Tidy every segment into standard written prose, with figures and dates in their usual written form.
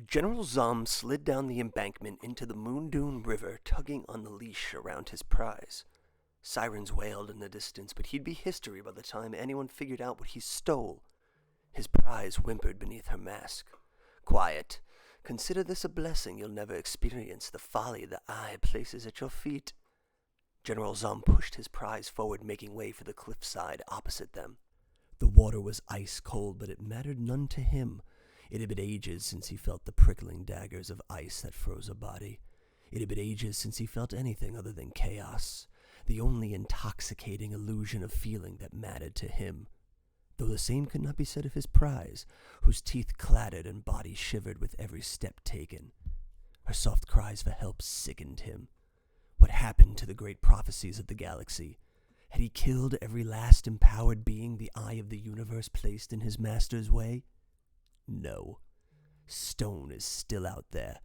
General Zom slid down the embankment into the Moondune River, tugging on the leash around his prize. Sirens wailed in the distance, but he'd be history by the time anyone figured out what he stole. His prize whimpered beneath her mask. "Quiet. Consider this a blessing. You'll never experience the folly the eye places at your feet." General Zom pushed his prize forward, making way for the cliffside opposite them. The water was ice cold, but it mattered none to him. It had been ages since he felt the prickling daggers of ice that froze a body. It had been ages since he felt anything other than chaos, the only intoxicating illusion of feeling that mattered to him. Though the same could not be said of his prize, whose teeth clattered and body shivered with every step taken. Her soft cries for help sickened him. What happened to the great prophecies of the galaxy? Had he killed every last empowered being the eye of the universe placed in his master's way? No. Stone is still out there,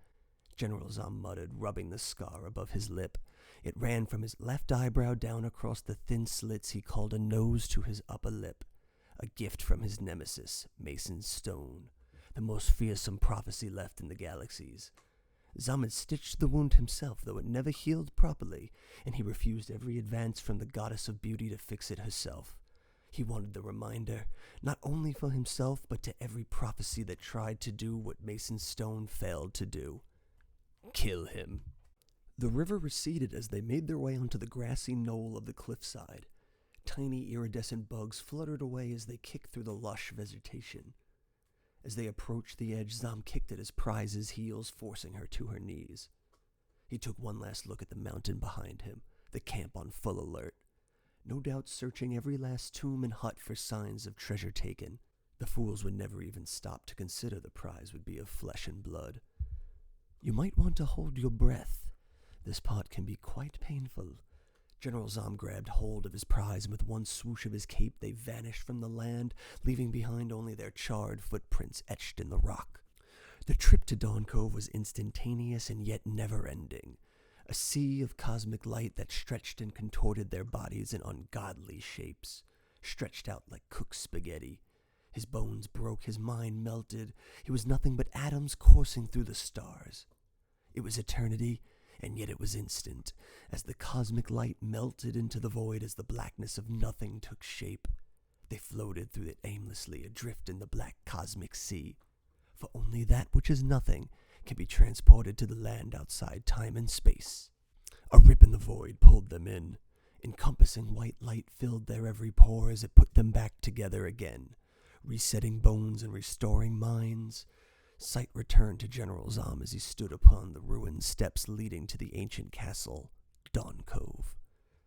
General Zom muttered, rubbing the scar above his lip. It ran from his left eyebrow down across the thin slits he called a nose to his upper lip. A gift from his nemesis, Mason Stone, the most fearsome prophecy left in the galaxies. Zom had stitched the wound himself, though it never healed properly, and he refused every advance from the goddess of beauty to fix it herself. He wanted the reminder, not only for himself, but to every prophecy that tried to do what Mason Stone failed to do. Kill him. The river receded as they made their way onto the grassy knoll of the cliffside. Tiny iridescent bugs fluttered away as they kicked through the lush vegetation. As they approached the edge, Zom kicked at his prize's heels, forcing her to her knees. He took one last look at the mountain behind him, the camp on full alert. No doubt searching every last tomb and hut for signs of treasure taken. The fools would never even stop to consider the prize would be of flesh and blood. You might want to hold your breath. This part can be quite painful. General Zom grabbed hold of his prize, and with one swoosh of his cape they vanished from the land, leaving behind only their charred footprints etched in the rock. The trip to Dawn Cove was instantaneous and yet never-ending. A sea of cosmic light that stretched and contorted their bodies in ungodly shapes, stretched out like cooked spaghetti. His bones broke, his mind melted. He was nothing but atoms coursing through the stars. It was eternity, and yet it was instant, as the cosmic light melted into the void as the blackness of nothing took shape. They floated through it aimlessly, adrift in the black cosmic sea. For only that which is nothing can be transported to the land outside time and space. A rip in the void pulled them in. Encompassing white light filled their every pore as it put them back together again, resetting bones and restoring minds. Sight returned to General Zom as he stood upon the ruined steps leading to the ancient castle, Dawn Cove.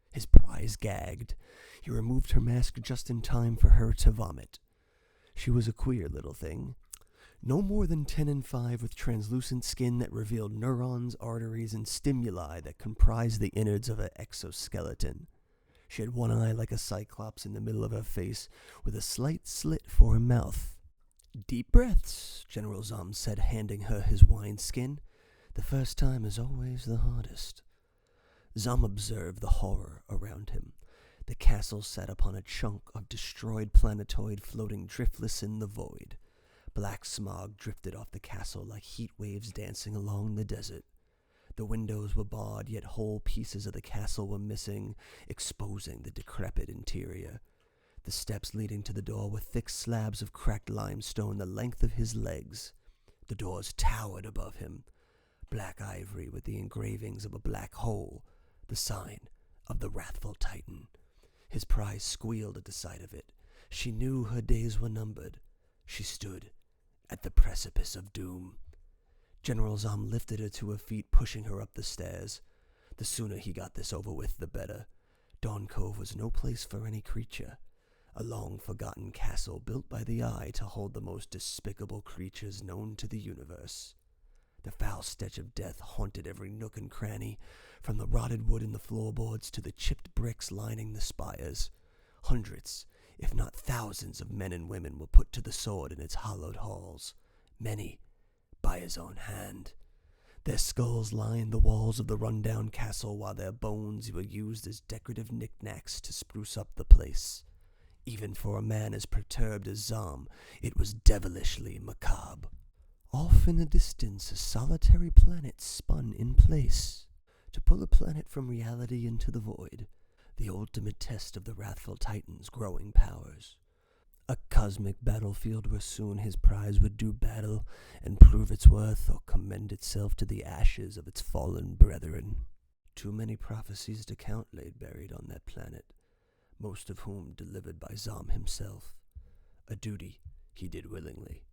His prize gagged. He removed her mask just in time for her to vomit. She was a queer little thing. No more than 10 and 5, with translucent skin that revealed neurons, arteries, and stimuli that comprised the innards of an exoskeleton. She had one eye like a cyclops in the middle of her face, with a slight slit for a mouth. "Deep breaths," General Zom said, handing her his wineskin. "The first time is always the hardest." Zom observed the horror around him. The castle sat upon a chunk of destroyed planetoid floating driftless in the void. Black smog drifted off the castle like heat waves dancing along the desert. The windows were barred, yet whole pieces of the castle were missing, exposing the decrepit interior. The steps leading to the door were thick slabs of cracked limestone the length of his legs. The doors towered above him, black ivory with the engravings of a black hole, the sign of the wrathful Titan. His prize squealed at the sight of it. She knew her days were numbered. She stood at the precipice of doom. General Zom lifted her to her feet, pushing her up the stairs. The sooner he got this over with, the better. Dawn Cove was no place for any creature. A long-forgotten castle built by the eye to hold the most despicable creatures known to the universe. The foul stench of death haunted every nook and cranny, from the rotted wood in the floorboards to the chipped bricks lining the spires. Hundreds, if not thousands, of men and women were put to the sword in its hollowed halls, many by his own hand. Their skulls lined the walls of the run-down castle, while their bones were used as decorative knickknacks to spruce up the place. Even for a man as perturbed as Zom, it was devilishly macabre. Off Off in the distance, a solitary planet spun in place. To pull a planet from reality into the void, the ultimate test of the wrathful Titan's growing powers. A cosmic battlefield where soon his prize would do battle and prove its worth or commend itself to the ashes of its fallen brethren. Too many prophecies to count lay buried on that planet, most of whom delivered by Zom himself. A duty he did willingly.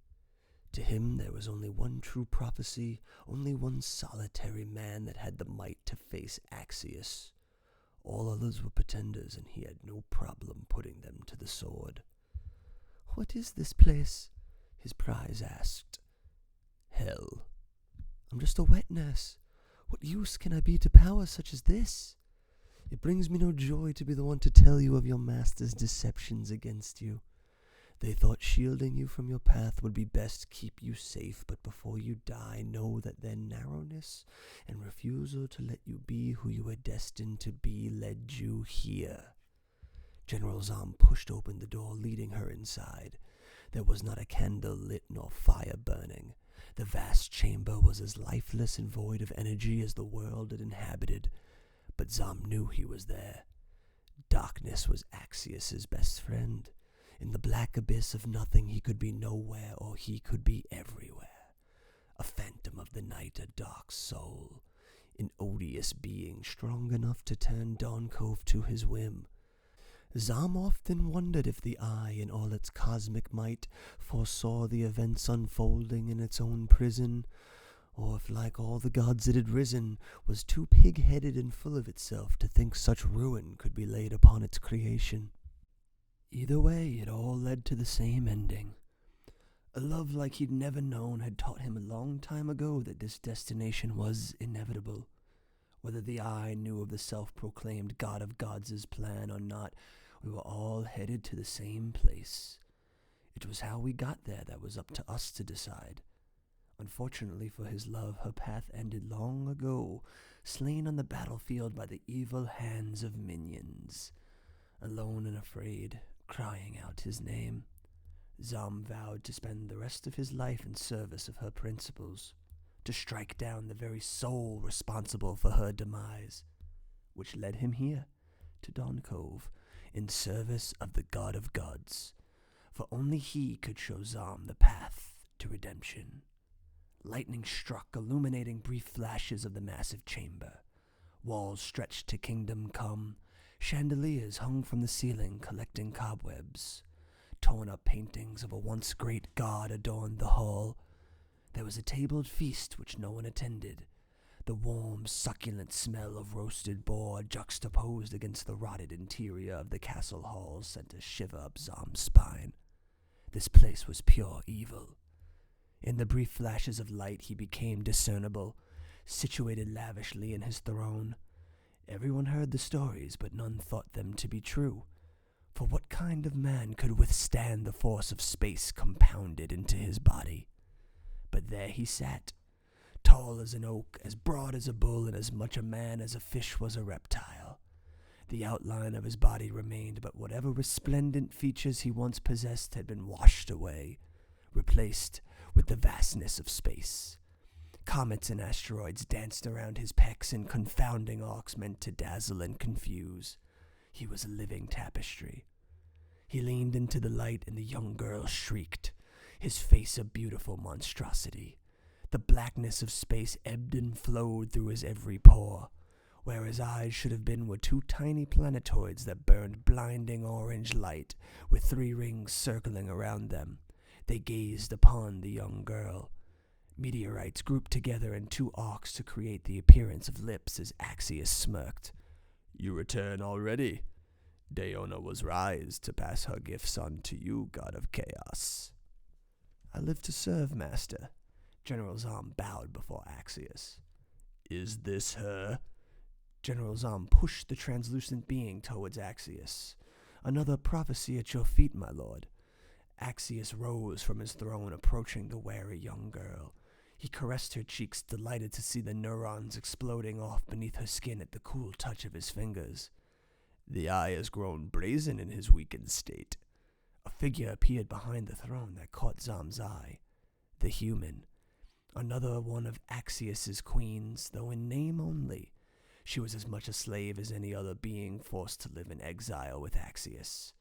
To him there was only one true prophecy, only one solitary man that had the might to face Axius. All others were pretenders, and he had no problem putting them to the sword. "What is this place?" his prize asked. "Hell." "I'm just a wet nurse. What use can I be to power such as this? It brings me no joy to be the one to tell you of your master's deceptions against you. They thought shielding you from your path would be best to keep you safe, but before you die, know that their narrowness and refusal to let you be who you were destined to be led you here." General Zom pushed open the door, leading her inside. There was not a candle lit nor fire burning. The vast chamber was as lifeless and void of energy as the world it inhabited, but Zom knew he was there. Darkness was Axius's best friend. In the black abyss of nothing, he could be nowhere, or he could be everywhere. A phantom of the night, a dark soul, an odious being strong enough to turn Dawn Cove to his whim. Zom often wondered if the Eye, in all its cosmic might, foresaw the events unfolding in its own prison, or if, like all the gods it had risen, was too pig-headed and full of itself to think such ruin could be laid upon its creation. Either way, it all led to the same ending. A love like he'd never known had taught him a long time ago that this destination was inevitable. Whether the Eye knew of the self-proclaimed God of Gods' plan or not, we were all headed to the same place. It was how we got there that was up to us to decide. Unfortunately for his love, her path ended long ago, slain on the battlefield by the evil hands of minions. Alone and afraid, crying out his name, Zom vowed to spend the rest of his life in service of her principles, to strike down the very soul responsible for her demise, which led him here, to Dawn Cove, in service of the God of Gods, for only he could show Zom the path to redemption. Lightning struck, illuminating brief flashes of the massive chamber. Walls stretched to kingdom come. Chandeliers hung from the ceiling, collecting cobwebs. Torn-up paintings of a once great god adorned the hall. There was a tabled feast which no one attended. The warm, succulent smell of roasted boar juxtaposed against the rotted interior of the castle halls sent a shiver up Zom's spine. This place was pure evil. In the brief flashes of light he became discernible, situated lavishly in his throne. Everyone heard the stories, but none thought them to be true. For what kind of man could withstand the force of space compounded into his body? But there he sat, tall as an oak, as broad as a bull, and as much a man as a fish was a reptile. The outline of his body remained, but whatever resplendent features he once possessed had been washed away, replaced with the vastness of space. Comets and asteroids danced around his pecs in confounding arcs meant to dazzle and confuse. He was a living tapestry. He leaned into the light, and the young girl shrieked, his face a beautiful monstrosity. The blackness of space ebbed and flowed through his every pore. Where his eyes should have been were two tiny planetoids that burned blinding orange light, with 3 rings circling around them. They gazed upon the young girl. Meteorites grouped together in 2 arcs to create the appearance of lips as Axius smirked. "You return already? Daona was rise to pass her gifts on to you, God of Chaos." "I live to serve, Master." General Zom bowed before Axius. "Is this her?" General Zom pushed the translucent being towards Axius. "Another prophecy at your feet, my lord." Axius rose from his throne, approaching the wary young girl. He caressed her cheeks, delighted to see the neurons exploding off beneath her skin at the cool touch of his fingers. "The Eye has grown brazen in his weakened state." A figure appeared behind the throne that caught Zom's eye. The human. Another one of Axius's queens, though in name only. She was as much a slave as any other being forced to live in exile with Axius.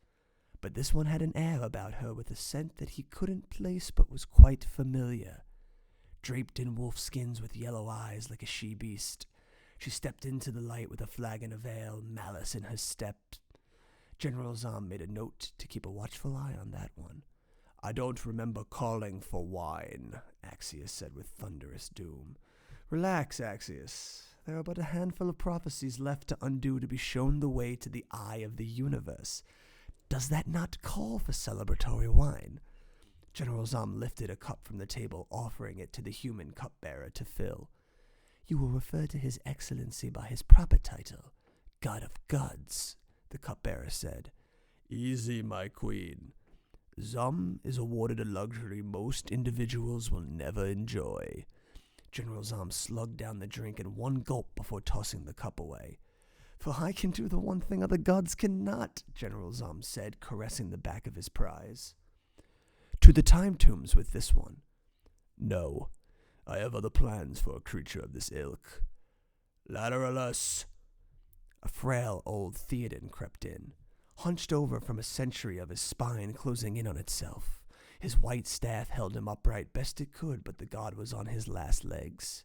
But this one had an air about her with a scent that he couldn't place but was quite familiar. Draped in wolf skins with yellow eyes like a she-beast, she stepped into the light with a flagon of ale, malice in her step. General Zom made a note to keep a watchful eye on that one. "I don't remember calling for wine," Axius said with thunderous doom. "Relax, Axius. There are but a handful of prophecies left to undo to be shown the way to the eye of the universe. Does that not call for celebratory wine?" General Zom lifted a cup from the table, offering it to the human cupbearer to fill. "You will refer to His Excellency by his proper title, God of Gods," the cupbearer said. "Easy, my queen. Zom is awarded a luxury most individuals will never enjoy." General Zom slugged down the drink in one gulp before tossing the cup away. "For I can do the one thing other gods cannot," General Zom said, caressing the back of his prize. "To the time tombs with this one." "No, I have other plans for a creature of this ilk. Lateralus." A frail old Theoden crept in, hunched over from a century of his spine closing in on itself. His white staff held him upright best it could, but the god was on his last legs.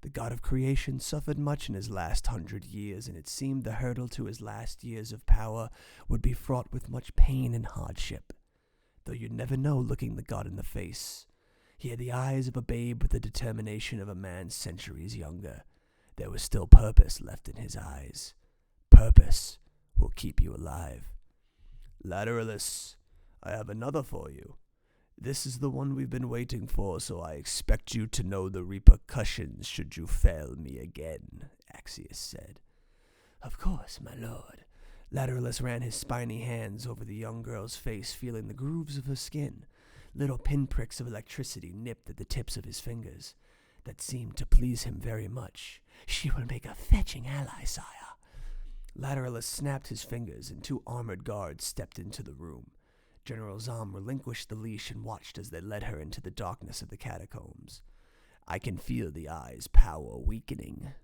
The god of creation suffered much in his last 100 years, and it seemed the hurdle to his last years of power would be fraught with much pain and hardship. Though you'd never know looking the god in the face. He had the eyes of a babe with the determination of a man centuries younger. There was still purpose left in his eyes. Purpose will keep you alive. "Lateralus, I have another for you. This is the one we've been waiting for, so I expect you to know the repercussions should you fail me again," Axius said. "Of course, my lord." Lateralus ran his spiny hands over the young girl's face, feeling the grooves of her skin. Little pinpricks of electricity nipped at the tips of his fingers. That seemed to please him very much. "She will make a fetching ally, sire." Lateralus snapped his fingers, and 2 armored guards stepped into the room. General Zom relinquished the leash and watched as they led her into the darkness of the catacombs. "I can feel the eye's power weakening.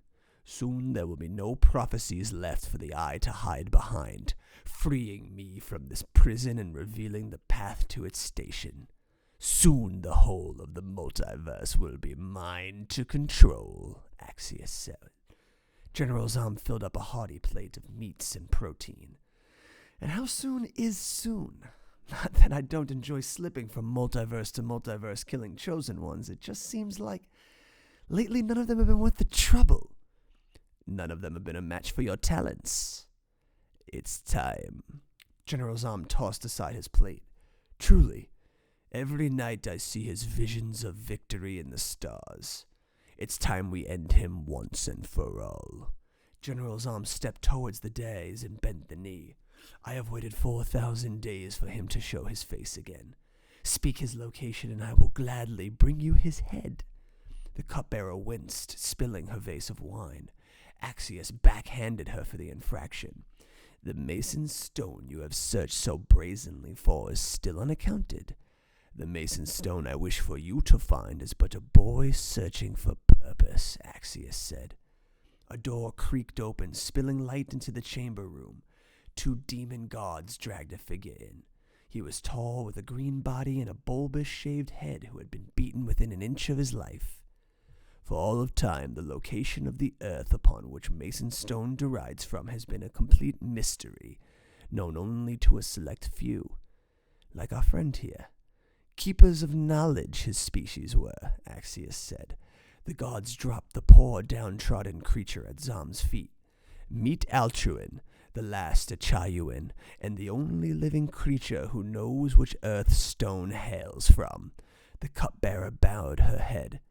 Soon there will be no prophecies left for the eye to hide behind, freeing me from this prison and revealing the path to its station. Soon the whole of the multiverse will be mine to control," Axius said. General Zom filled up a hearty plate of meats and protein. "And how soon is soon? Not that I don't enjoy slipping from multiverse to multiverse killing chosen ones. It just seems like lately none of them have been worth the trouble." "None of them have been a match for your talents." "It's time." General Zom tossed aside his plate. "Truly, every night I see his visions of victory in the stars. It's time we end him once and for all." General Zom stepped towards the dais and bent the knee. "I have waited 4,000 days for him to show his face again. Speak his location and I will gladly bring you his head." The cupbearer winced, spilling her vase of wine. Axius backhanded her for the infraction. "The Mason's stone you have searched so brazenly for is still unaccounted. The Mason's stone I wish for you to find is but a boy searching for purpose," Axius said. A door creaked open, spilling light into the chamber room. 2 demon gods dragged a figure in. He was tall, with a green body and a bulbous shaved head, who had been beaten within an inch of his life. For all of time, the location of the earth upon which Mason Stone derives from has been a complete mystery, known only to a select few. Like our friend here. Keepers of knowledge, his species were, Axius said. The gods dropped the poor, downtrodden creature at Zom's feet. "Meet Altruin, the last Achayuin, and the only living creature who knows which earth stone hails from." The cupbearer bowed her head.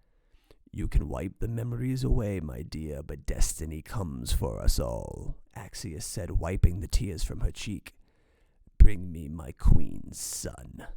"You can wipe the memories away, my dear, but destiny comes for us all," Axius said, wiping the tears from her cheek. "Bring me my queen's son."